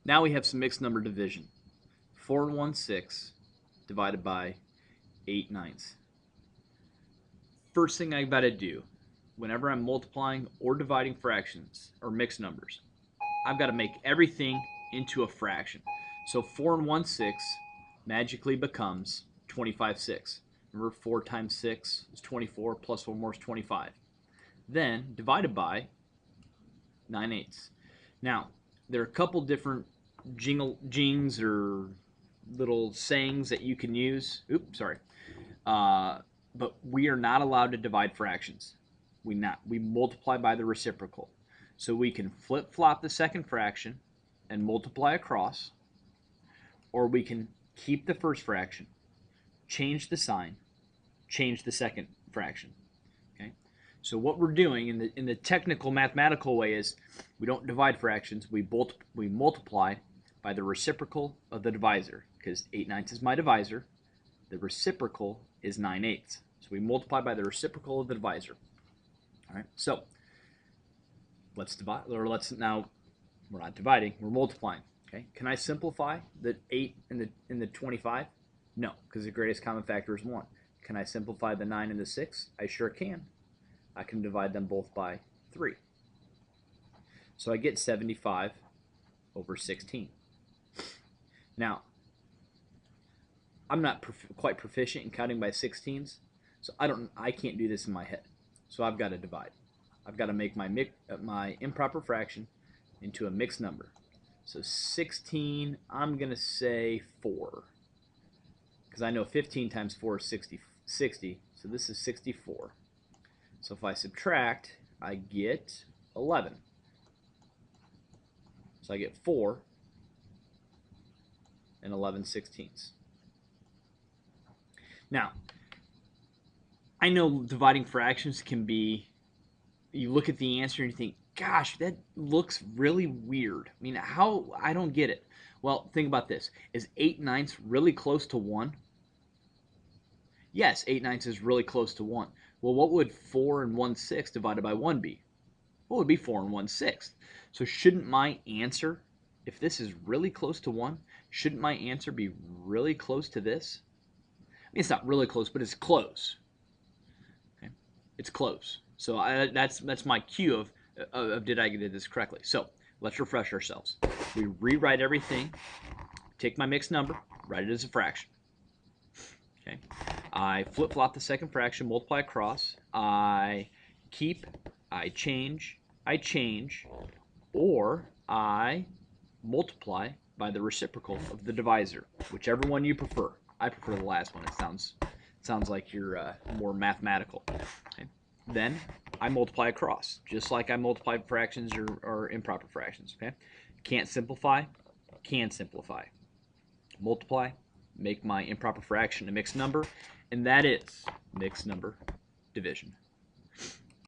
Now we have some mixed number division. 4 1/6 divided by 8/9. First thing I've got to do, whenever I'm multiplying or dividing fractions or mixed numbers, I've got to make everything into a fraction. So 4 1/6 magically becomes 25/6. Remember, 4 times 6 is 24, plus 1 more is 25. Then divided by 9/8. Now, there are a couple different jings or little sayings that you can use. Oops, sorry. But we are not allowed to divide fractions. We multiply by the reciprocal. So we can flip-flop the second fraction and multiply across, or we can keep the first fraction, change the sign, change the second fraction. Okay? So what we're doing in the technical mathematical way is we don't divide fractions, we multiply by the reciprocal of the divisor, because 8/9 is my divisor, the reciprocal is 9/8. So we multiply by the reciprocal of the divisor. All right, so let's divide, or now, we're not dividing, we're multiplying. Okay, can I simplify the 8 and the 25? No, because the greatest common factor is 1. Can I simplify the 9 and the 6? I sure can. I can divide them both by 3. So I get 75 over 16. Now, I'm not quite proficient in counting by 16s, so I can't do this in my head. So I've got to divide. I've got to make my improper fraction into a mixed number. So 16, I'm going to say 4, because I know 15 times 4 is 60, so this is 64. So if I subtract, I get 11. So I get 4 and 11/16. Now, I know dividing fractions can be, you look at the answer and you think, gosh, that looks really weird. I mean, how? I don't get it. Well, think about this. Is 8/9 really close to 1? Yes, 8/9 is really close to 1. Well, what would 4 1/6 divided by 1 be? Well, it would be 4 1/6. So shouldn't my answer, if this is really close to 1, shouldn't my answer be really close to this? I mean, it's not really close, but it's close. Okay? It's close. So that's my cue of did I get this correctly. So let's refresh ourselves. We rewrite everything, take my mixed number, write it as a fraction. Okay. I flip-flop the second fraction, multiply across. I keep, I change, or I multiply by the reciprocal of the divisor, whichever one you prefer. I prefer the last one. It sounds like you're more mathematical. Okay. Then I multiply across, just like I multiply fractions or improper fractions. Okay. Can't simplify, can simplify. Multiply, make my improper fraction a mixed number, and that is mixed number division.